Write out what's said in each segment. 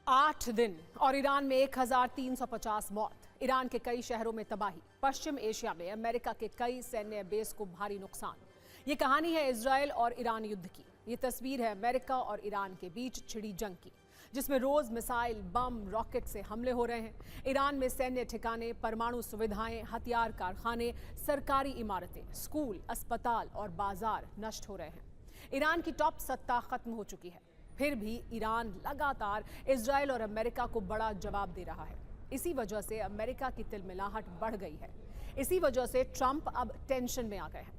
8 दिन और ईरान में 1350 मौत। ईरान के कई शहरों में तबाही। पश्चिम एशिया में अमेरिका के कई सैन्य बेस को भारी नुकसान। ये कहानी है इजरायल और ईरान युद्ध की। ये तस्वीर है अमेरिका और ईरान के बीच छिड़ी जंग की, जिसमें रोज मिसाइल, बम, रॉकेट से हमले हो रहे हैं। ईरान में सैन्य ठिकाने, परमाणु सुविधाएं, हथियार कारखाने, सरकारी इमारतें, स्कूल, अस्पताल और बाजार नष्ट हो रहे हैं। ईरान की टॉप सत्ता खत्म हो चुकी है। फिर भी ईरान लगातार इजरायल और अमेरिका को बड़ा जवाब दे रहा है। इसी वजह से अमेरिका की तिलमिलाहट बढ़ गई है। इसी वजह से ट्रंप अब टेंशन में आ गए हैं।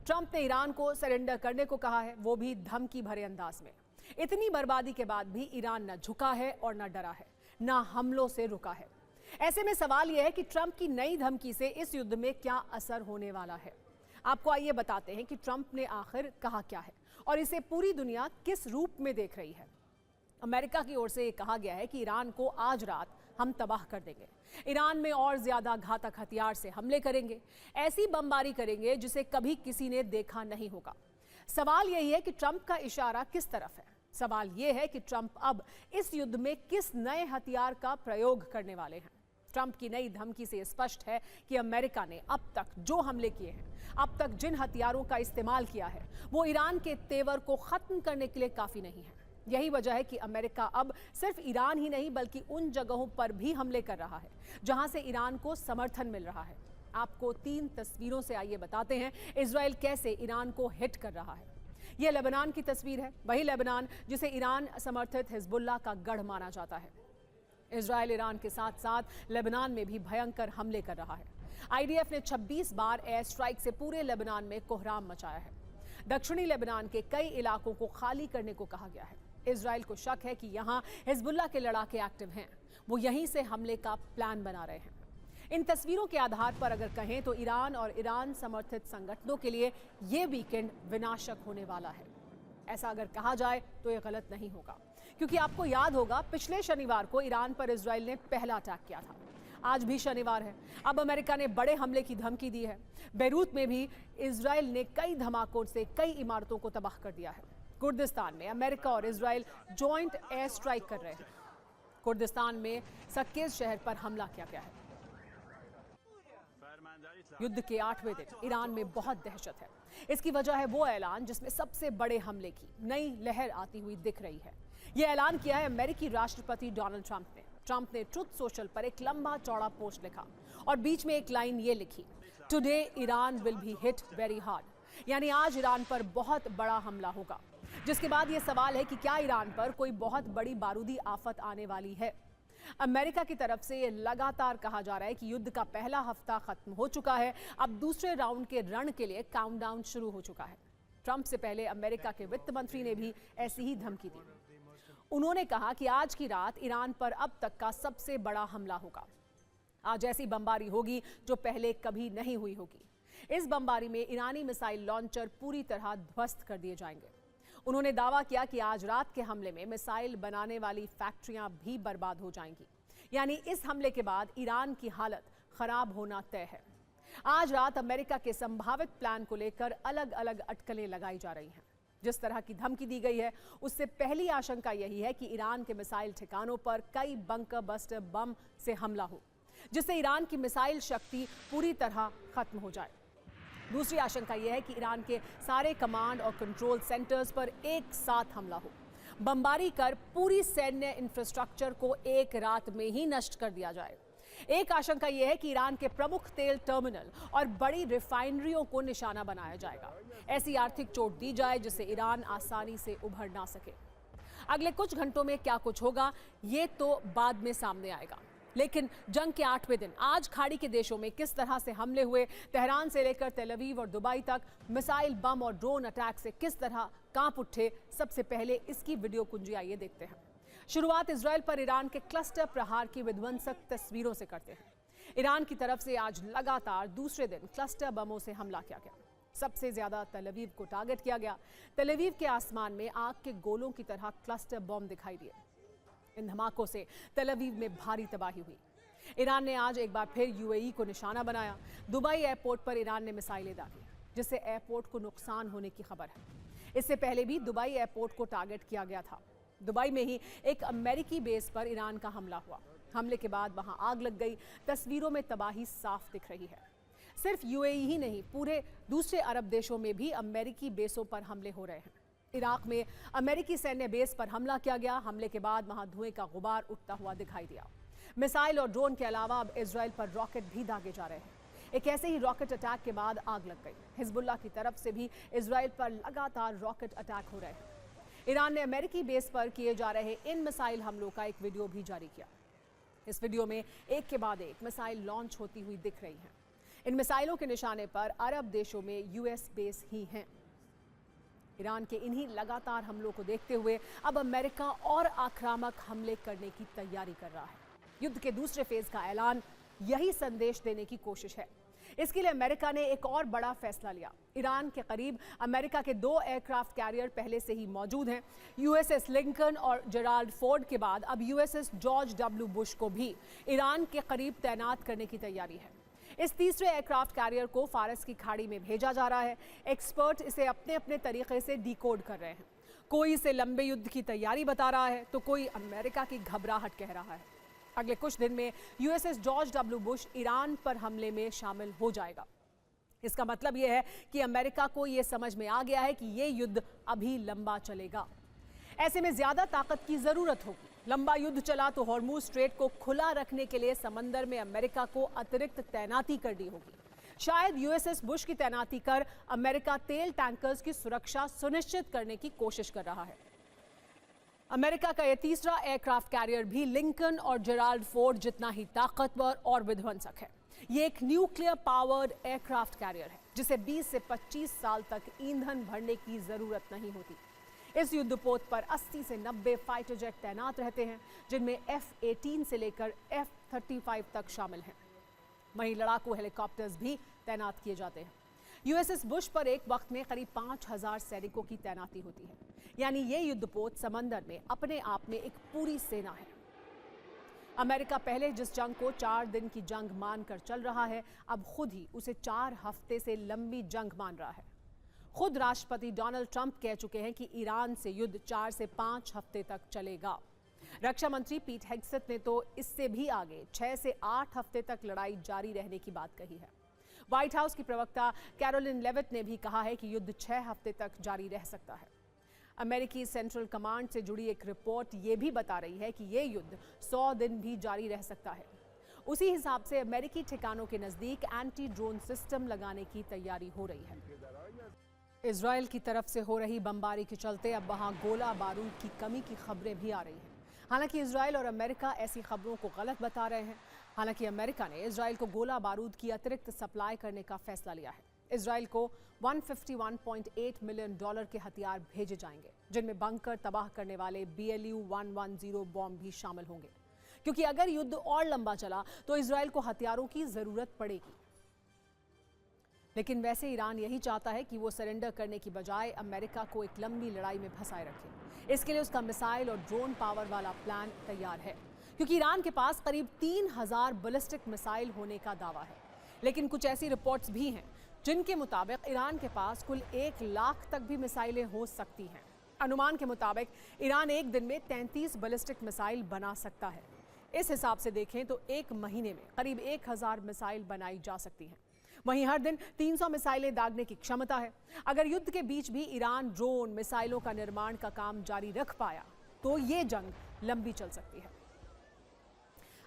ट्रंप ने ईरान को सरेंडर करने को कहा है, वो भी धमकी भरे अंदाज में। इतनी बर्बादी के बाद भी ईरान न झुका है और न डरा है, न हमलों से रुका है। ऐसे में सवाल यह है कि ट्रंप की नई धमकी से इस युद्ध में क्या असर होने वाला है। आपको आइए बताते हैं कि ट्रंप ने आखिर कहा क्या है और इसे पूरी दुनिया किस रूप में देख रही है। अमेरिका की ओर से यह कहा गया है कि ईरान को आज रात हम तबाह कर देंगे। ईरान में और ज्यादा घातक हथियार से हमले करेंगे, ऐसी बमबारी करेंगे जिसे कभी किसी ने देखा नहीं होगा। सवाल यही है कि ट्रंप का इशारा किस तरफ है। सवाल यह है कि ट्रंप अब इस युद्ध में किस नए हथियार का प्रयोग करने वाले हैं। ट्रंप की नई धमकी से स्पष्ट है कि अमेरिका ने अब तक जो हमले किए हैं, अब तक जिन हथियारों का इस्तेमाल किया है, वो ईरान के तेवर को खत्म करने के लिए काफी नहीं है। यही वजह है कि अमेरिका अब सिर्फ ईरान ही नहीं बल्कि उन जगहों पर भी हमले कर रहा है जहां से ईरान को समर्थन मिल रहा है। आपको 3 तस्वीरों से आइए बताते हैं इजरायल कैसे ईरान को हिट कर रहा है। यह लेबनान की तस्वीर है, वही लेबनान जिसे ईरान समर्थित हिजबुल्लाह का गढ़ माना जाता है। इजरायल ईरान के साथ साथ लेबनान में भी भयंकर हमले कर रहा है। आईडीएफ ने 26 बार एयर स्ट्राइक से पूरे लेबनान में कोहराम मचाया है। दक्षिणी लेबनान के कई इलाकों को खाली करने को कहा गया है। इजरायल को शक है कि यहां हिजबुल्लाह के लड़ाके एक्टिव हैं, वो यहीं से हमले का प्लान बना रहे हैं। इन तस्वीरों के आधार पर अगर कहें तो ईरान और ईरान समर्थित संगठनों के लिए ये वीकेंड विनाशक होने वाला है। ऐसा अगर कहा जाए तो यह गलत नहीं होगा, क्योंकि आपको याद होगा पिछले शनिवार को ईरान पर इजरायल ने पहला अटैक किया था। आज भी शनिवार है। अब अमेरिका ने बड़े हमले की धमकी दी है। बेरूत में भी इजरायल ने कई धमाकों से कई इमारतों को तबाह कर दिया है। कुर्दिस्तान में अमेरिका और इजरायल जॉइंट एयर स्ट्राइक कर रहे हैं। कुर्दिस्तान में सक्केज शहर पर हमला किया गया है। युद्ध के 8वें दिन ईरान में बहुत दहशत है। इसकी वजह है वो ऐलान जिसमें सबसे बड़े हमले की नई लहर आती हुई दिख रही है। यह ऐलान किया है अमेरिकी राष्ट्रपति डोनाल्ड ट्रंप ने। ट्रंप ने ट्रुथ सोशल पर एक लंबा चौड़ा पोस्ट लिखा और बीच में एक लाइन ये लिखी, today Iran will be hit very hard. यानी आज ईरान पर बहुत बड़ा हमला होगा। जिसके बाद यह सवाल है कि क्या ईरान पर कोई बहुत बड़ी बारूदी आफत आने वाली है। अमेरिका की तरफ से यह लगातार कहा जा रहा है कि युद्ध का पहला हफ्ता खत्म हो चुका है, अब दूसरे राउंड के रण के लिए काउंटडाउन शुरू हो चुका है। ट्रंप से पहले अमेरिका के वित्त मंत्री ने भी ऐसी ही धमकी दी। उन्होंने कहा कि आज की रात ईरान पर अब तक का सबसे बड़ा हमला होगा। आज ऐसी बमबारी होगी जो पहले कभी नहीं हुई होगी। इस बमबारी में ईरानी मिसाइल लॉन्चर पूरी तरह ध्वस्त कर दिए जाएंगे। उन्होंने दावा किया कि आज रात के हमले में मिसाइल बनाने वाली फैक्ट्रियां भी बर्बाद हो जाएंगी। यानी इस हमले के बाद ईरान की हालत खराब होना तय है। आज रात अमेरिका के संभावित प्लान को लेकर अलग अलग अटकलें लगाई जा रही हैं। जिस तरह की धमकी दी गई है उससे पहली आशंका यही है कि ईरान के मिसाइल ठिकानों पर कई बंकर बस्टर बम से हमला हो, जिससे ईरान की मिसाइल शक्ति पूरी तरह खत्म हो जाए। दूसरी आशंका यह है कि ईरान के सारे कमांड और कंट्रोल सेंटर्स पर एक साथ हमला हो, बमबारी कर पूरी सैन्य इंफ्रास्ट्रक्चर को एक रात में ही नष्ट कर दिया जाए। एक आशंका यह है कि ईरान के प्रमुख तेल टर्मिनल और बड़ी रिफाइनरियों को निशाना बनाया जाएगा। ऐसी आर्थिक चोट दी जाए जिससे ईरान आसानी से उभर ना सके। अगले कुछ घंटों में क्या कुछ होगा ये तो बाद में सामने आएगा, लेकिन जंग के 8वें दिन आज खाड़ी के देशों में किस तरह से हमले हुए, तेहरान से लेकर तेल अवीव और दुबई तक मिसाइल, बम और ड्रोन अटैक से किस तरह कांप उठे, सबसे पहले इसकी वीडियो कुंजी आइए देखते हैं। शुरुआत इजरायल पर ईरान के क्लस्टर प्रहार की विध्वंसक तस्वीरों से करते हैं। ईरान की तरफ से आज लगातार दूसरे दिन क्लस्टर बमों से हमला किया गया। सबसे ज्यादा तेल अवीव को टारगेट किया गया। तेल अवीव के आसमान में आग के गोलों की तरह क्लस्टर बम दिखाई दिए। इन धमाकों से तेल अवीव में भारी तबाही हुई। ईरान ने आज एक बार फिर यूएई को निशाना बनाया। दुबई एयरपोर्ट पर ईरान ने मिसाइलें दागी, जिससे एयरपोर्ट को नुकसान होने की खबर है। इससे पहले भी दुबई एयरपोर्ट को टारगेट किया गया था। दुबई में ही एक अमेरिकी बेस पर ईरान का हमला हुआ। हमले के बाद वहां आग लग गई। तस्वीरों में तबाही साफ दिख रही है। सिर्फ यूएई ही नहीं, पूरे दूसरे अरब देशों में भी अमेरिकी बेसों पर हमले हो रहे हैं। इराक में अमेरिकी सैन्य बेस पर हमला किया गया। हमले के बाद वहां धुएं का गुबार उठता हुआ दिखाई दिया। मिसाइल और ड्रोन के अलावा अब इजराइल पर रॉकेट भी दागे जा रहे हैं। एक ऐसे ही रॉकेट अटैक के बाद आग लग गई। हिजबुल्लाह की तरफ से भी इजराइल पर लगातार रॉकेट अटैक हो रहे हैं। ईरान ने अमेरिकी बेस पर किए जा रहे इन मिसाइल हमलों का एक वीडियो भी जारी किया। इस वीडियो में एक के बाद एक मिसाइल लॉन्च होती हुई दिख रही हैं। इन मिसाइलों के निशाने पर अरब देशों में यूएस बेस ही हैं। ईरान के इन्हीं लगातार हमलों को देखते हुए अब अमेरिका और आक्रामक हमले करने की तैयारी कर रहा है। युद्ध के दूसरे फेज का ऐलान यही संदेश देने की कोशिश है। इसके लिए अमेरिका ने एक और बड़ा फैसला लिया। ईरान के करीब अमेरिका के 2 एयरक्राफ्ट कैरियर पहले से ही मौजूद हैं। यूएसएस लिंकन और जेराल्ड फोर्ड के बाद अब यूएसएस जॉर्ज डब्ल्यू बुश को भी ईरान के करीब तैनात करने की तैयारी है। इस तीसरे एयरक्राफ्ट कैरियर को फारस की खाड़ी में भेजा जा रहा है। एक्सपर्ट इसे अपने अपने तरीके से डिकोड कर रहे हैं। कोई इसे लंबे युद्ध की तैयारी बता रहा है तो कोई अमेरिका की घबराहट कह रहा है। अगले कुछ दिन में USS George W Bush Iran पर हमले में शामिल हो जाएगा। इसका मतलब यह है कि अमेरिका को यह समझ में आ गया है कि यह युद्ध अभी लंबा चलेगा। ऐसे में ज्यादा ताकत की जरूरत होगी। लंबा युद्ध चला तो हॉर्मुज स्ट्रेट को खुला रखने के लिए समंदर में अमेरिका को अतिरिक्त तैनाती करनी होगी। शायद यूएसएस बुश की तैनाती कर अमेरिका तेल टैंकर्स की सुरक्षा सुनिश्चित करने की कोशिश कर रहा है। अमेरिका का यह तीसरा एयरक्राफ्ट कैरियर भी लिंकन और जेराल्ड फोर्ड जितना ही ताकतवर और विध्वंसक है। ये एक न्यूक्लियर पावर्ड एयरक्राफ्ट कैरियर है जिसे 20 से 25 साल तक ईंधन भरने की जरूरत नहीं होती। इस युद्धपोत पर 80 से 90 फाइटर जेट तैनात रहते हैं, जिनमें F-18 से लेकर F-35 तक शामिल हैं। वहीं लड़ाकू हेलीकॉप्टर्स भी तैनात किए जाते हैं। यूएसएस बुश पर एक वक्त में करीब 5000 सैनिकों की तैनाती होती है। यानी ये युद्धपोत समंदर में अपने आप में एक पूरी सेना है। अमेरिका पहले जिस जंग को 4 दिन की जंग मानकर चल रहा है, अब खुद ही उसे 4 हफ्ते से लंबी जंग मान रहा है। खुद राष्ट्रपति डोनाल्ड ट्रंप कह चुके हैं कि ईरान से युद्ध 4 से 5 हफ्ते तक चलेगा। रक्षा मंत्री पीट हेग्सेथ ने तो इससे भी आगे 6 से 8 हफ्ते तक लड़ाई जारी रहने की बात कही है। व्हाइट हाउस की प्रवक्ता कैरोलिन लेविट ने भी कहा है कि युद्ध 6 हफ्ते तक जारी रह सकता है। अमेरिकी सेंट्रल कमांड से जुड़ी एक रिपोर्ट ये भी बता रही है कि ये युद्ध 100 दिन भी जारी रह सकता है। उसी हिसाब से अमेरिकी ठिकानों के नजदीक एंटी ड्रोन सिस्टम लगाने की तैयारी हो रही है। इजराइल की तरफ से हो रही बमबारी के चलते अब वहां गोला बारूद की कमी की खबरें भी आ रही हैं। हालांकि इजराइल और अमेरिका ऐसी खबरों को गलत बता रहे हैं। हालांकि अमेरिका ने इजराइल को गोला बारूद की अतिरिक्त सप्लाई करने का फैसला लिया है। इजराइल को $151.8 मिलियन के हथियार भेजे जाएंगे, जिनमें बंकर तबाह करने वाले BLU-110 बॉम्ब भी शामिल होंगे। क्योंकि अगर युद्ध और लंबा चला तो इजराइल को हथियारों की जरूरत पड़ेगी। लेकिन वैसे ईरान यही चाहता है कि वो सरेंडर करने की बजाय अमेरिका को एक लंबी लड़ाई में फंसाए रखे। इसके लिए उसका मिसाइल और ड्रोन पावर वाला प्लान तैयार है, क्योंकि ईरान के पास करीब 3000 बैलिस्टिक मिसाइल होने का दावा है। लेकिन कुछ ऐसी रिपोर्ट्स भी हैं जिनके मुताबिक ईरान के पास कुल 1 लाख तक भी मिसाइलें हो सकती हैं। अनुमान के मुताबिक ईरान एक दिन में 33 बैलिस्टिक मिसाइल बना सकता है। इस हिसाब से देखें तो एक महीने में करीब 1000 मिसाइल बनाई जा सकती हैं। वहीं हर दिन 300 मिसाइलें दागने की क्षमता है। अगर युद्ध के बीच भी ईरान ड्रोन मिसाइलों का निर्माण का काम जारी रख पाया तो ये जंग लंबी चल सकती है।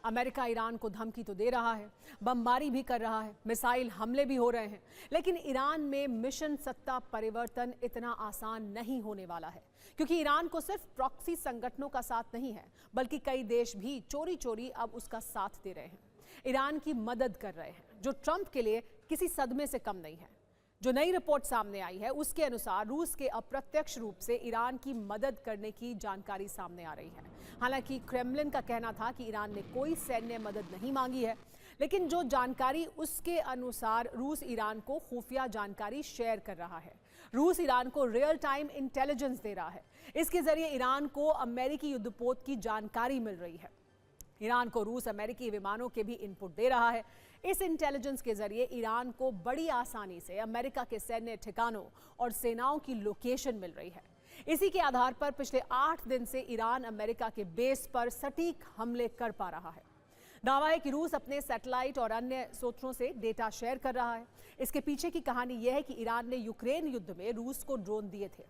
अमेरिका ईरान को धमकी तो दे रहा है, बमबारी भी कर रहा है, मिसाइल हमले भी हो रहे हैं, लेकिन ईरान में मिशन सत्ता परिवर्तन इतना आसान नहीं होने वाला है, क्योंकि ईरान को सिर्फ प्रॉक्सी संगठनों का साथ नहीं है, बल्कि कई देश भी चोरी चोरी अब उसका साथ दे रहे हैं, ईरान की मदद कर रहे हैं, जो ट्रंप के लिए किसी सदमे से कम नहीं है। जो नई रिपोर्ट सामने आई है उसके अनुसार रूस के अप्रत्यक्ष रूप से ईरान की मदद करने की जानकारी सामने आ रही है। हालांकि क्रेमलिन का कहना था कि ईरान ने कोई सैन्य मदद नहीं मांगी है, लेकिन जो जानकारी उसके अनुसार रूस ईरान को खुफिया जानकारी शेयर कर रहा है। रूस ईरान को रियल टाइम इंटेलिजेंस दे रहा है। इसके जरिए ईरान को अमेरिकी युद्धपोत की जानकारी मिल रही है। ईरान को रूस अमेरिकी विमानों के भी इनपुट दे रहा है। इस इंटेलिजेंस के जरिए ईरान को बड़ी आसानी से अमेरिका के सैन्य ठिकानों और सेनाओं की लोकेशन मिल रही है। इसी के आधार पर पिछले 8 दिन से ईरान अमेरिका के बेस पर सटीक हमले कर पा रहा है। दावा है कि रूस अपने सैटेलाइट और अन्य स्रोतों से डेटा शेयर कर रहा है। इसके पीछे की कहानी यह है कि ईरान ने यूक्रेन युद्ध में रूस को ड्रोन दिए थे।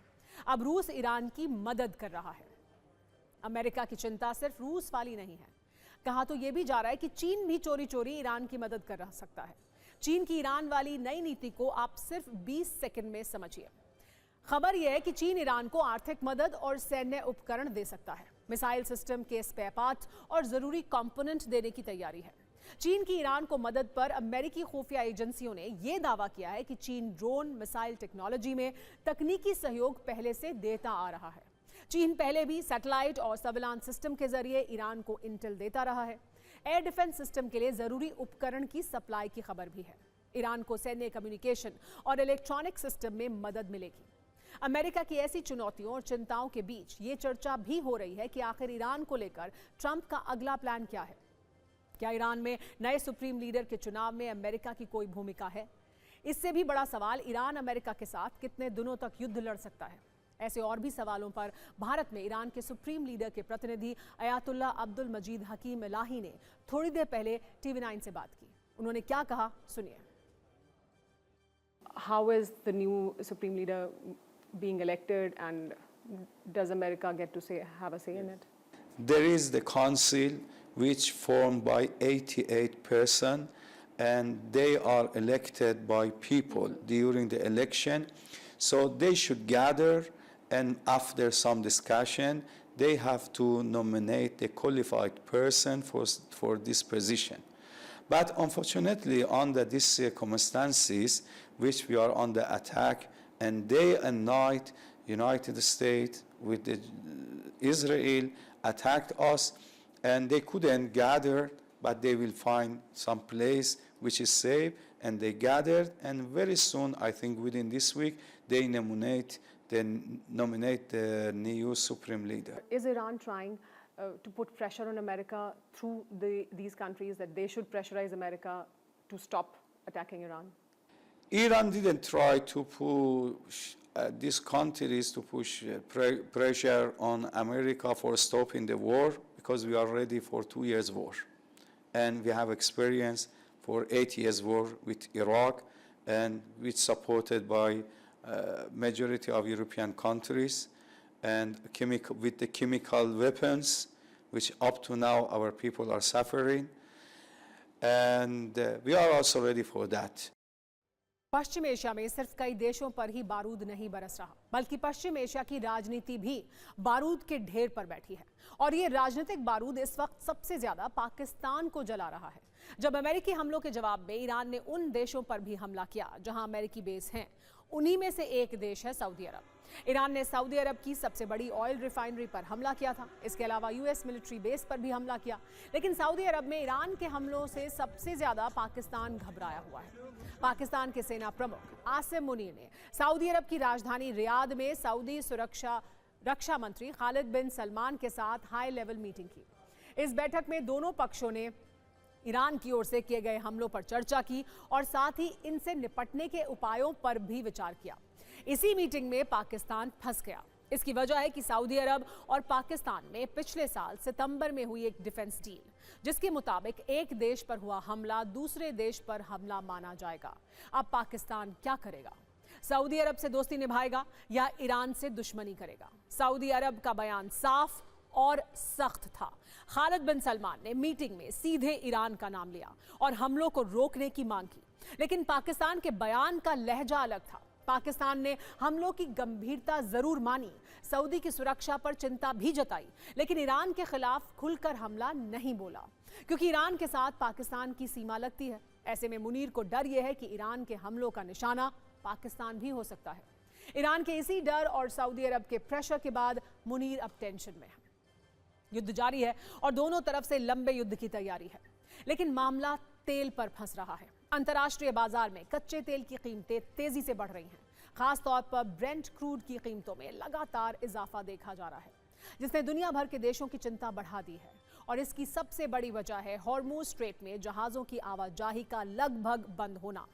अब रूस ईरान की मदद कर रहा है। अमेरिका की चिंता सिर्फ रूस वाली नहीं है। कहा तो यह भी जा रहा है कि चीन भी चोरी चोरी ईरान की मदद कर सकता है। चीन की ईरान वाली नई नीति को आप सिर्फ 20 सेकंड में समझिए। खबर यह है कि चीन ईरान को आर्थिक मदद और सैन्य उपकरण दे सकता है। मिसाइल सिस्टम के स्पेयर पार्ट और जरूरी कंपोनेंट देने की तैयारी है। चीन की ईरान को मदद पर अमेरिकी खुफिया एजेंसियों ने यह दावा किया है कि चीन ड्रोन मिसाइल टेक्नोलॉजी में तकनीकी सहयोग पहले से देता आ रहा है। चीन पहले भी सैटेलाइट और सर्विलांस सिस्टम के जरिए ईरान को इंटेल देता रहा है। एयर डिफेंस सिस्टम के लिए जरूरी उपकरण की सप्लाई की खबर भी है। ईरान को सैन्य कम्युनिकेशन और इलेक्ट्रॉनिक सिस्टम में मदद मिलेगी। अमेरिका की ऐसी चुनौतियों और चिंताओं के बीच ये चर्चा भी हो रही है कि आखिर ईरान को लेकर ट्रंप का अगला प्लान क्या है। क्या ईरान में नए सुप्रीम लीडर के चुनाव में अमेरिका की कोई भूमिका है? इससे भी बड़ा सवाल, ईरान अमेरिका के साथ कितने दिनों तक युद्ध लड़ सकता है। ऐसे और भी सवालों पर भारत में ईरान के सुप्रीम लीडर के प्रतिनिधि अयातुल्ला अब्दुल मजीद हकीम इलाही ने थोड़ी देर पहले TV9 से बात की। उन्होंने क्या कहा, सुनिए। How is the new supreme leader being elected, and does America get to have a say in it? There is the council which formed by 88 persons, and they are elected by people during the election. So they should gather, and after some discussion, they have to nominate a qualified person for this position. But unfortunately, under these circumstances, which we are under attack, and day and night, United States with Israel attacked us, and they couldn't gather, but they will find some place which is safe, and they gathered, and very soon, I think within this week, they nominate the new supreme leader. Is Iran trying to put pressure on America through these countries, that they should pressurize America to stop attacking Iran? Iran didn't try to push these countries to push pressure on America for stopping the war, because we are ready for 2 years war. And we have experience for 8 years war with Iraq, and which supported by majority of European countries, and with the chemical weapons, which up to now our people are suffering. And we are also ready for that. Paschim Asia में सिर्फ कई देशों पर ही बारूद नहीं बरस रहा, बल्कि पश्चिम एशिया की राजनीति भी बारूद के ढेर पर बैठी है। और ये राजनीतिक बारूद इस वक्त सबसे ज्यादा पाकिस्तान को जला रहा है। जब अमेरिकी हमलों के जवाब में ईरान ने उन देशों पर भी हमला किया जहां अमेरिकी बेस हैं, उन्हीं में से एक देश है सऊदी अरब। ईरान ने सऊदी अरब की सबसे बड़ी ऑयल रिफाइनरी पर हमला किया था। इसके अलावा यूएस मिलिट्री बेस पर भी हमला किया। लेकिन सऊदी अरब में ईरान के हमलों से सबसे ज्यादा पाकिस्तान घबराया हुआ है। पाकिस्तान के सेना प्रमुख आसिम मुनीर ने सऊदी अरब की राजधानी रियाद में सऊदी रक्षा मंत्री खालिद बिन सलमान के साथ हाई लेवल मीटिंग की। इस बैठक में दोनों पक्षों ने ईरान की ओर से किए गए हमलों पर चर्चा की और साथ ही इनसे निपटने के उपायों पर भी विचार किया। इसी मीटिंग में पाकिस्तान फंस गया। इसकी वजह है कि सऊदी अरब और पाकिस्तान में पिछले साल सितंबर में हुई एक डिफेंस डील, जिसके मुताबिक एक देश पर हुआ हमला दूसरे देश पर हमला माना जाएगा। अब पाकिस्तान क्या करेगा? सऊदी अरब से दोस्ती निभाएगा या ईरान से दुश्मनी करेगा? सऊदी अरब का बयान साफ और सख्त था। खालिद बिन सलमान ने मीटिंग में सीधे ईरान का नाम लिया और हमलों को रोकने की मांग की। लेकिन पाकिस्तान के बयान का लहजा अलग था। पाकिस्तान ने हमलों की गंभीरता जरूर मानी, सऊदी की सुरक्षा पर चिंता भी जताई, लेकिन ईरान के खिलाफ खुलकर हमला नहीं बोला, क्योंकि ईरान के साथ पाकिस्तान की सीमा लगती है। ऐसे में मुनीर को डर यह है कि ईरान के हमलों का निशाना पाकिस्तान भी हो सकता है। ईरान के इसी डर और सऊदी अरब के प्रेशर के बाद मुनीर अब टेंशन में है। युद्ध जारी है और दोनों तरफ से लंबे युद्ध की तैयारी है, लेकिन मामला तेल पर फंस रहा है। अंतर्राष्ट्रीय बाजार में कच्चे तेल की कीमतें तेजी से बढ़ रही हैं। खास तौर पर ब्रेंट क्रूड की कीमतों में लगातार इजाफा देखा जा रहा है, जिसने दुनिया भर के देशों की चिंता बढ़ा दी है। और इसकी सबसे बड़ी वजह है हॉर्मुज स्ट्रेट में जहाजों की आवाजाही का लगभग बंद होना।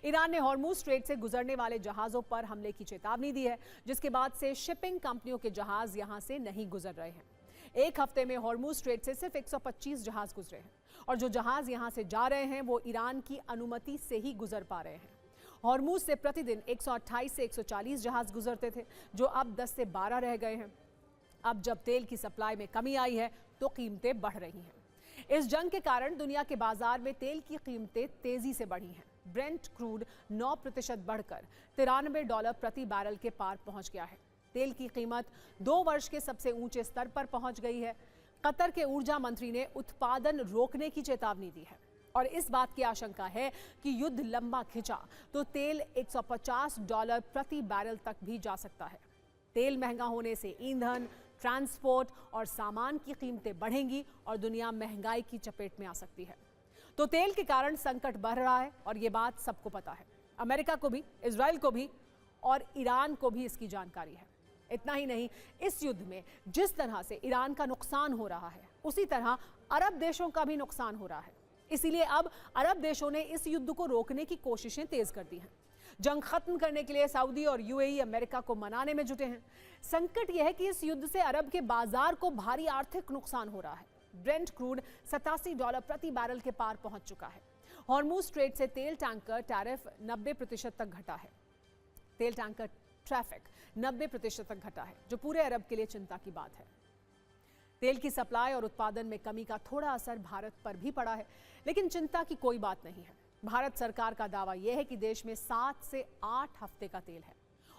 ईरान ने हॉर्मुज स्ट्रेट से गुजरने वाले जहाजों पर हमले की चेतावनी दी है, जिसके बाद से शिपिंग कंपनियों के जहाज यहां से नहीं गुजर रहे हैं। एक हफ्ते में हॉर्मुज स्ट्रेट से सिर्फ 125 जहाज गुजरे हैं और जो जहाज यहां से जा रहे हैं वो ईरान की अनुमति से ही गुजर पा रहे हैं। हॉर्मुज से प्रतिदिन 128 से 140 जहाज गुजरते थे, जो अब 10 से 12 रह गए हैं। अब जब तेल की सप्लाई में कमी आई है तो कीमतें बढ़ रही हैं। इस जंग के कारण दुनिया के बाजार में तेल की कीमतें तेजी से बढ़ी हैं। ब्रेंट क्रूड 9% बढ़कर $93 प्रति बैरल के पार पहुंच गया है। तेल की कीमत 2 वर्ष के सबसे ऊंचे स्तर पर पहुंच गई है। कतर के ऊर्जा मंत्री ने उत्पादन रोकने की चेतावनी दी है और इस बात की आशंका है कि युद्ध लंबा खिंचा तो तेल $150 प्रति बैरल तक भी जा सकता है। तेल महंगा होने से ईंधन, ट्रांसपोर्ट और सामान की कीमतें बढ़ेंगी और दुनिया महंगाई की चपेट में आ सकती है। तो तेल के कारण संकट बढ़ रहा है और ये बात सबको पता है। अमेरिका को भी, इजराइल को भी और ईरान को भी इसकी जानकारी है। इतना ही नहीं, इस युद्ध में जिस तरह से ईरान का नुकसान हो रहा है, उसी तरह अरब देशों का भी नुकसान हो रहा है। इसीलिए अब अरब देशों ने इस युद्ध को रोकने की कोशिशें तेज कर दी हैं। जंग खत्म करने के लिए सऊदी और यूएई अमेरिका को मनाने में जुटे हैं। संकट यह है कि इस युद्ध से अरब के बाजार को भारी आर्थिक नुकसान हो रहा है। ब्रेंट क्रूड $87 प्रति बैरल के पार पहुंच चुका है। हॉर्मुज स्ट्रेट से तेल टैंकर टैरिफ 90% तक घटा है। तेल टैंकर ट्रैफिक 90% तक घटा है, जो पूरे अरब के लिए चिंता की बात है। तेल की सप्लाई और उत्पादन में कमी का थोड़ा असर भारत पर भी पड़ा है, लेकिन चिंता की कोई बात नहीं है। भारत सरकार का दावा यह है कि देश में 7 से 8 हफ्ते का तेल है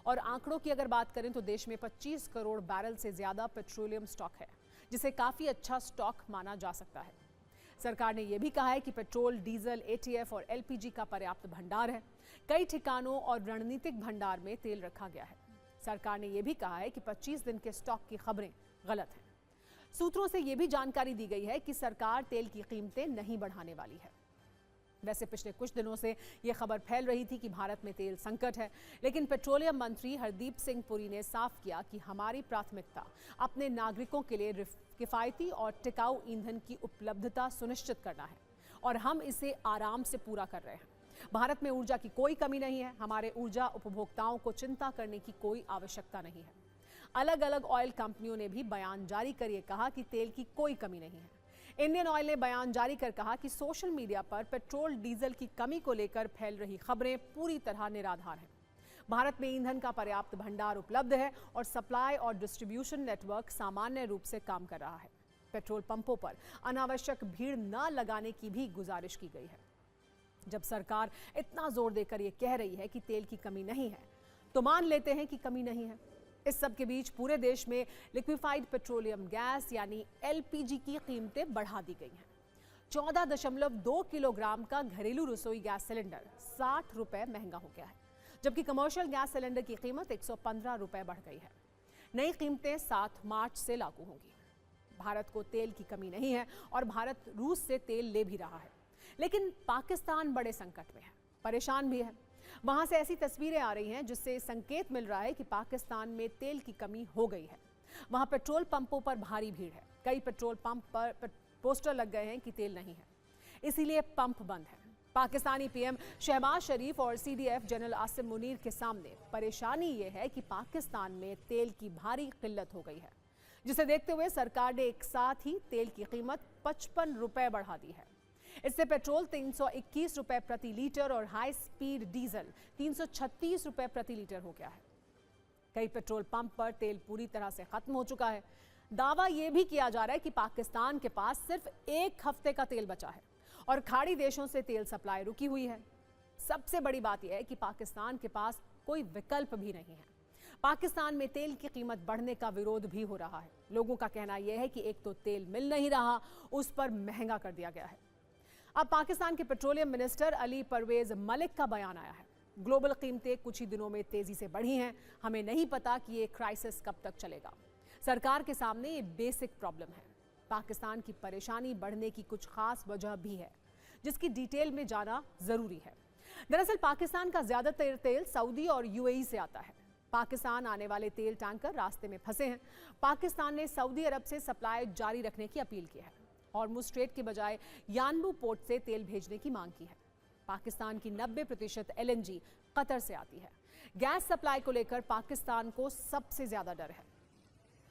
और आंकड़ों की अगर बात करें तो देश में 25 करोड़ बैरल से ज्यादा पेट्रोलियम स्टॉक है, जिसे काफी अच्छा स्टॉक माना जा सकता है। सरकार ने यह भी कहा है कि पेट्रोल, डीजल, एटीएफ और एलपीजी का पर्याप्त भंडार है। कई ठिकानों और रणनीतिक भंडार में तेल रखा गया है। सरकार ने यह भी कहा है कि 25 दिन के स्टॉक की खबरें गलत हैं। सूत्रों से यह भी जानकारी दी गई है कि सरकार तेल की कीमतें नहीं बढ़ाने वाली है। वैसे पिछले कुछ दिनों से यह खबर फैल रही थी कि भारत में तेल संकट है, लेकिन पेट्रोलियम मंत्री हरदीप सिंह पुरी ने साफ किया कि हमारी प्राथमिकता अपने नागरिकों के लिए किफायती और टिकाऊ ईंधन की उपलब्धता सुनिश्चित करना है और हम इसे आराम से पूरा कर रहे हैं। भारत में ऊर्जा की कोई कमी नहीं है। हमारे ऊर्जा उपभोक्ताओं को चिंता करने की कोई आवश्यकता नहीं है। अलग अलग ऑयल कंपनियों ने भी बयान जारी कर यह कहा कि तेल की कोई कमी नहीं है। इंडियन ऑयल ने बयान जारी कर कहा कि सोशल मीडिया पर पेट्रोल, डीजल की कमी को लेकर फैल रही खबरें पूरी तरह निराधार हैं। भारत में ईंधन का पर्याप्त भंडार उपलब्ध है और सप्लाई और डिस्ट्रीब्यूशन नेटवर्क सामान्य रूप से काम कर रहा है। पेट्रोल पंपों पर अनावश्यक भीड़ न लगाने की भी गुजारिश की गई है। जब सरकार इतना जोर देकर ये कह रही है कि तेल की कमी नहीं है, तो मान लेते हैं कि कमी नहीं है। इस सब के बीच पूरे देश में लिक्विफाइड पेट्रोलियम गैस यानी एलपीजी की कीमतें बढ़ा दी गई हैं। 14.2 किलोग्राम का घरेलू रसोई गैस सिलेंडर 60 रुपए महंगा हो गया है, जबकि कमर्शियल गैस सिलेंडर की कीमत 115 रुपए बढ़ गई है। नई कीमतें 7 मार्च से लागू होंगी। भारत को तेल की कमी नहीं है और भारत रूस से तेल ले भी रहा है, लेकिन पाकिस्तान बड़े संकट में है, परेशान भी है। वहां से ऐसी तस्वीरें आ रही हैं जिससे संकेत मिल रहा है कि पाकिस्तान में तेल की कमी हो गई है। वहां पेट्रोल पंपों पर भारी भीड़ है। कई पेट्रोल पंप पर पोस्टर लग गए हैं कि तेल नहीं है, इसीलिए पंप बंद है। पाकिस्तानी पीएम शहबाज शरीफ और सीडीएफ जनरल आसिम मुनीर के सामने परेशानी ये है कि पाकिस्तान में तेल की भारी किल्लत हो गई है, जिसे देखते हुए सरकार ने एक साथ ही तेल की कीमत 55 रुपए बढ़ा दी है। इससे पेट्रोल 321 रुपए प्रति लीटर और हाई स्पीड डीजल 336 रुपए प्रति लीटर हो गया है। कई पेट्रोल पंप पर तेल पूरी तरह से खत्म हो चुका है। दावा यह भी किया जा रहा है कि पाकिस्तान के पास सिर्फ 1 हफ्ते का तेल बचा है और खाड़ी देशों से तेल सप्लाई रुकी हुई है। सबसे बड़ी बात यह है कि पाकिस्तान के पास कोई विकल्प भी नहीं है। पाकिस्तान में तेल की कीमत बढ़ने का विरोध भी हो रहा है। लोगों का कहना यह है कि एक तो तेल मिल नहीं रहा, उस पर महंगा कर दिया गया है। अब पाकिस्तान के पेट्रोलियम मिनिस्टर अली परवेज मलिक का बयान आया है। ग्लोबल कीमतें कुछ ही दिनों में तेजी से बढ़ी हैं। हमें नहीं पता कि ये क्राइसिस कब तक चलेगा। सरकार के सामने ये बेसिक प्रॉब्लम है। पाकिस्तान की परेशानी बढ़ने की कुछ खास वजह भी है, जिसकी डिटेल में जाना जरूरी है। दरअसल पाकिस्तान का ज्यादातर तेल सऊदी और यूएई से आता है। पाकिस्तान आने वाले तेल टैंकर रास्ते में फंसे हैं। पाकिस्तान ने सऊदी अरब से सप्लाई जारी रखने की अपील की है। हॉर्मुज स्ट्रेट के बजाय यानबू पोर्ट से तेल भेजने की मांग की है। पाकिस्तान की 90% LNG कतर से आती है। गैस सप्लाई को लेकर पाकिस्तान को सबसे ज्यादा डर है।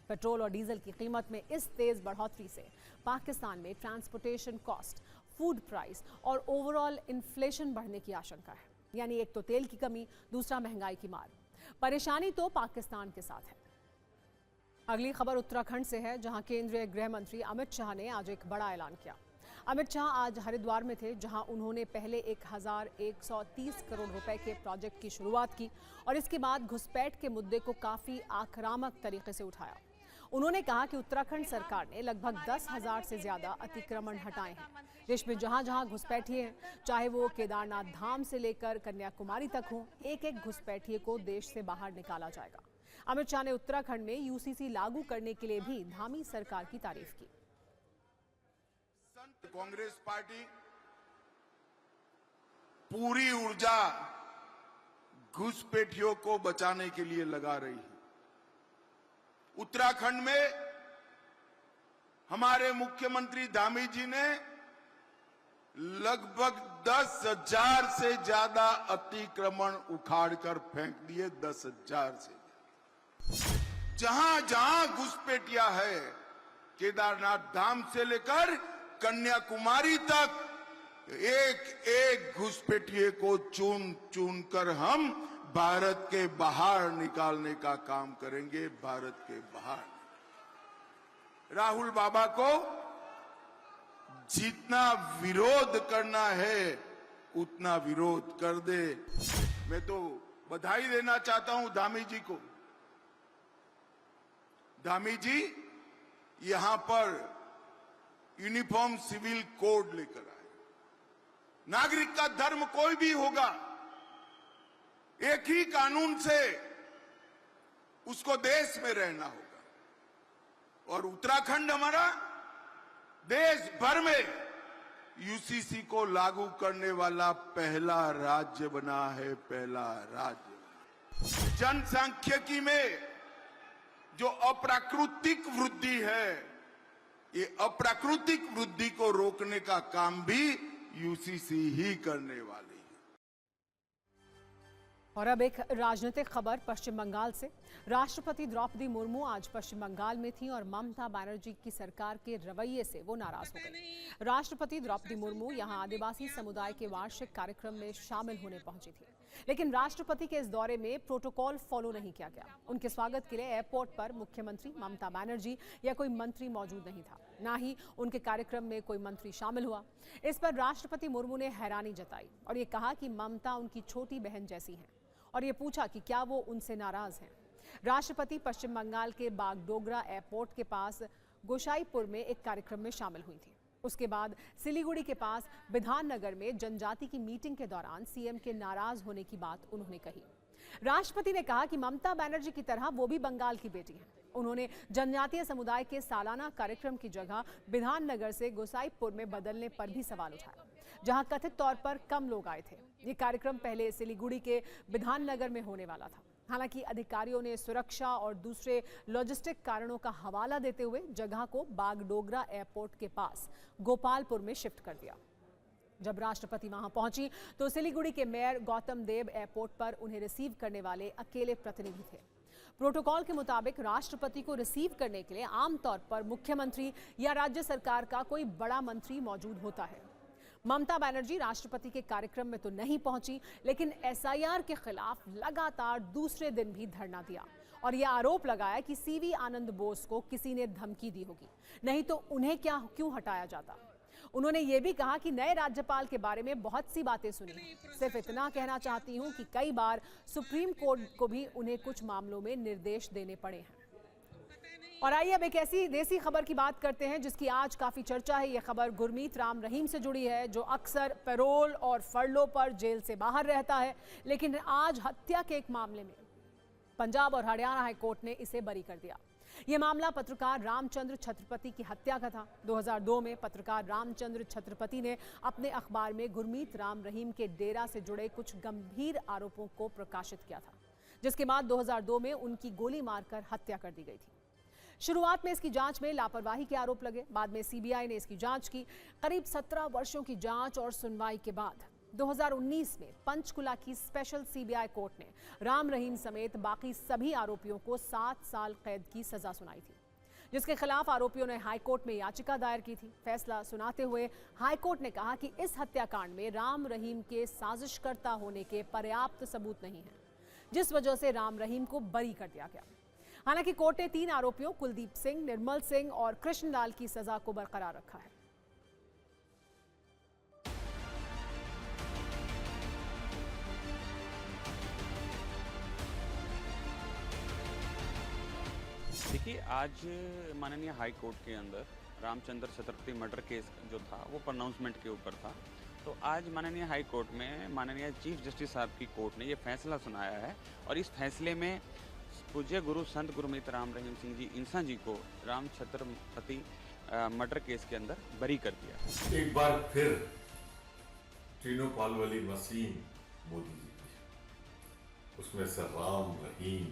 पेट्रोल और डीजल की कीमत में इस तेज बढ़ोतरी से पाकिस्तान में ट्रांसपोर्टेशन कॉस्ट, फूड प्राइस और ओवरऑल इन्फ्लेशन बढ़ने की आशंका है। यानी एक तो तेल की कमी, दूसरा महंगाई की मार। परेशानी तो पाकिस्तान के साथ है। अगली खबर उत्तराखंड से है, जहां केंद्रीय गृह मंत्री अमित शाह ने आज एक बड़ा ऐलान किया। अमित शाह आज हरिद्वार में थे, जहां उन्होंने पहले 1130 करोड़ रुपए के प्रोजेक्ट की शुरुआत की और इसके बाद घुसपैठ के मुद्दे को काफी आक्रामक तरीके से उठाया। उन्होंने कहा कि उत्तराखंड सरकार ने लगभग 10,000 से ज्यादा अतिक्रमण हटाए हैं। देश में जहां जहां घुसपैठिए हैं, चाहे वो केदारनाथ धाम से लेकर कन्याकुमारी तक हो, एक एक घुसपैठिए को देश से बाहर निकाला जाएगा। अमित शाह ने उत्तराखंड में UCC लागू करने के लिए भी धामी सरकार की तारीफ की। कांग्रेस पार्टी पूरी ऊर्जा घुसपैठियों को बचाने के लिए लगा रही है। उत्तराखंड में हमारे मुख्यमंत्री धामी जी ने लगभग 10,000 से ज्यादा अतिक्रमण उखाड़कर फेंक दिए। 10,000 से जहां जहां घुसपैठिया है, केदारनाथ धाम से लेकर कन्याकुमारी तक एक एक घुसपैठिए को चुन चुन कर हम भारत के बाहर निकालने का काम करेंगे। भारत के बाहर राहुल बाबा को जितना विरोध करना है उतना विरोध कर दे। मैं तो बधाई देना चाहता हूं धामी जी को। धामी जी यहां पर यूनिफॉर्म सिविल कोड लेकर आए। नागरिक का धर्म कोई भी होगा, एक ही कानून से उसको देश में रहना होगा। और उत्तराखंड हमारा देश भर में UCC को लागू करने वाला पहला राज्य बना है। पहला राज्य। जनसांख्यिकी में जो अप्राकृतिक वृद्धि है, ये अप्राकृतिक वृद्धि को रोकने का काम भी UCC ही करने वाली है। और अब एक राजनीतिक खबर पश्चिम बंगाल से। राष्ट्रपति द्रौपदी मुर्मू आज पश्चिम बंगाल में थी और ममता बनर्जी की सरकार के रवैये से वो नाराज हो गई। राष्ट्रपति द्रौपदी मुर्मू यहां आदिवासी समुदाय के वार्षिक कार्यक्रम में शामिल होने पहुंची थी, लेकिन राष्ट्रपति के इस दौरे में प्रोटोकॉल फॉलो नहीं किया गया। उनके स्वागत के लिए एयरपोर्ट पर मुख्यमंत्री ममता बनर्जी या कोई मंत्री मौजूद नहीं था, ना ही उनके कार्यक्रम में कोई मंत्री शामिल हुआ। इस पर राष्ट्रपति मुर्मू ने हैरानी जताई और ये कहा कि ममता उनकी छोटी बहन जैसी हैं और ये पूछा कि क्या वो उनसे नाराज हैं। राष्ट्रपति पश्चिम बंगाल के बागडोगरा एयरपोर्ट के पास गोसाईपुर में एक कार्यक्रम में शामिल हुई थी। उसके बाद सिलीगुड़ी के पास बिधाननगर में जनजाति की मीटिंग के दौरान सीएम के नाराज होने की बात उन्होंने कही। राष्ट्रपति ने कहा कि ममता बनर्जी की तरह वो भी बंगाल की बेटी हैं। उन्होंने जनजातीय समुदाय के सालाना कार्यक्रम की जगह बिधाननगर से गोसाईपुर में बदलने पर भी सवाल उठाया, जहां कथित तौर पर कम लोग आए थे। ये कार्यक्रम पहले सिलीगुड़ी के बिधाननगर में होने वाला था। हालांकि अधिकारियों ने सुरक्षा और दूसरे लॉजिस्टिक कारणों का हवाला देते हुए जगह को बागडोगरा एयरपोर्ट के पास गोपालपुर में शिफ्ट कर दिया। जब राष्ट्रपति वहां पहुंची तो सिलीगुड़ी के मेयर गौतम देव एयरपोर्ट पर उन्हें रिसीव करने वाले अकेले प्रतिनिधि थे। प्रोटोकॉल के मुताबिक राष्ट्रपति को रिसीव करने के लिए आमतौर पर मुख्यमंत्री या राज्य सरकार का कोई बड़ा मंत्री मौजूद होता है। ममता बनर्जी राष्ट्रपति के कार्यक्रम में तो नहीं पहुंची, लेकिन SIR के खिलाफ लगातार दूसरे दिन भी धरना दिया और यह आरोप लगाया कि CV आनंद बोस को किसी ने धमकी दी होगी, नहीं तो उन्हें क्यों हटाया जाता। उन्होंने ये भी कहा कि नए राज्यपाल के बारे में बहुत सी बातें सुनी, सिर्फ इतना कहना चाहती हूं कि कई बार सुप्रीम कोर्ट को भी उन्हें कुछ मामलों में निर्देश देने पड़े हैं। और आइए अब एक ऐसी देसी खबर की बात करते हैं जिसकी आज काफी चर्चा है। यह खबर गुरमीत राम रहीम से जुड़ी है, जो अक्सर पैरोल और फरलो पर जेल से बाहर रहता है, लेकिन आज हत्या के एक मामले में पंजाब और हरियाणा हाईकोर्ट ने इसे बरी कर दिया। यह मामला पत्रकार रामचंद्र छत्रपति की हत्या का था। 2002 में पत्रकार रामचंद्र छत्रपति ने अपने अखबार में गुरमीत राम रहीम के डेरा से जुड़े कुछ गंभीर आरोपों को प्रकाशित किया था, जिसके बाद 2002 में उनकी गोली मारकर हत्या कर दी गई थी। शुरुआत में इसकी जांच में लापरवाही के आरोप लगे, बाद में CBI ने इसकी जांच की। करीब 17 वर्षों की जांच और सुनवाई के बाद 2019 में पंचकुला की स्पेशल सीबीआई कोर्ट ने राम रहीम समेत बाकी सभी आरोपियों को 7 साल कैद की सजा सुनाई थी, जिसके खिलाफ आरोपियों ने हाईकोर्ट में याचिका दायर की थी। फैसला सुनाते हुए हाईकोर्ट ने कहा कि इस हत्याकांड में राम रहीम के साजिशकर्ता होने के पर्याप्त सबूत नहीं है, जिस वजह से राम रहीम को बरी कर दिया गया। हालांकि कोर्ट ने 3 आरोपियों कुलदीप सिंह, निर्मल सिंह और कृष्णलाल की सजा को बरकरार रखा है। देखिए, आज माननीय हाई कोर्ट के अंदर रामचंद्र छत्रपति मर्डर केस जो था वो प्रोनाउंसमेंट के ऊपर था। तो आज माननीय हाई कोर्ट में माननीय चीफ जस्टिस साहब की कोर्ट ने ये फैसला सुनाया है और इस फैसले में पूज्य गुरु संत गुरमीत राम रहीम सिंह जी इंसा जी को राम छत्रपति मर्डर केस के अंदर बरी कर दिया। एक बार फिर तीनों पाल वाली मशीन मोदी जी की, उसमें से राम रहीम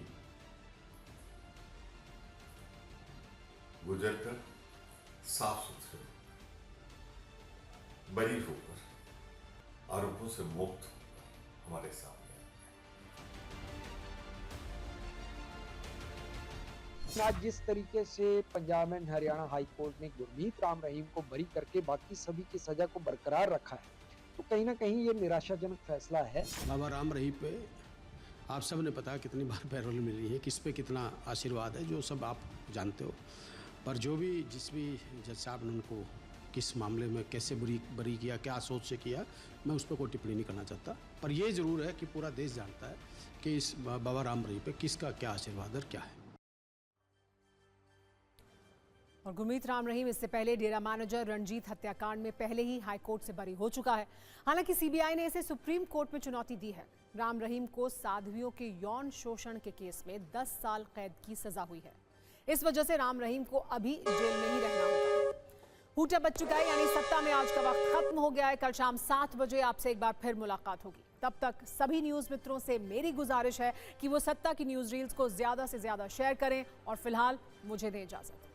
गुजरकर साफ सुथरे बरी होकर आरोपों से मुक्त होकर हमारे सामने आज जिस तरीके से Punjab and Haryana high court ने गुरमीत राम रहीम को बरी करके बाकी सभी की सजा को बरकरार रखा है, तो कहीं ना कहीं ये निराशाजनक फैसला है। बाबा राम रहीम पे आप सब ने पता कितनी बार पैरोल मिली है, किस पे कितना आशीर्वाद है, जो सब आप जानते हो। पर जो भी जिस भी जज साहब ने उनको किस मामले में कैसे बरी किया, क्या सोच से किया, मैं उस पर कोई टिप्पणी नहीं करना चाहता। पर यह ज़रूर है कि पूरा देश जानता है कि इस बाबा राम रहीम पे किसका क्या आशीर्वाद और क्या है। और गुरमीत राम रहीम इससे पहले डेरा मैनेजर रणजीत हत्याकांड में पहले ही हाईकोर्ट से बरी हो चुका है। हालांकि सीबीआई ने इसे सुप्रीम कोर्ट में चुनौती दी है। राम रहीम को साध्वियों के यौन शोषण के केस में 10 साल कैद की सजा हुई है। इस वजह से राम रहीम को अभी जेल में ही रहना होगा। हूटा बच चुका है, यानी सत्ता में आज का वक्त खत्म हो गया है। कल शाम 7 बजे आपसे एक बार फिर मुलाकात होगी। तब तक सभी न्यूज मित्रों से मेरी गुजारिश है कि वो सत्ता की न्यूज रील्स को ज्यादा से ज्यादा शेयर करें और फिलहाल मुझे दें इजाजत।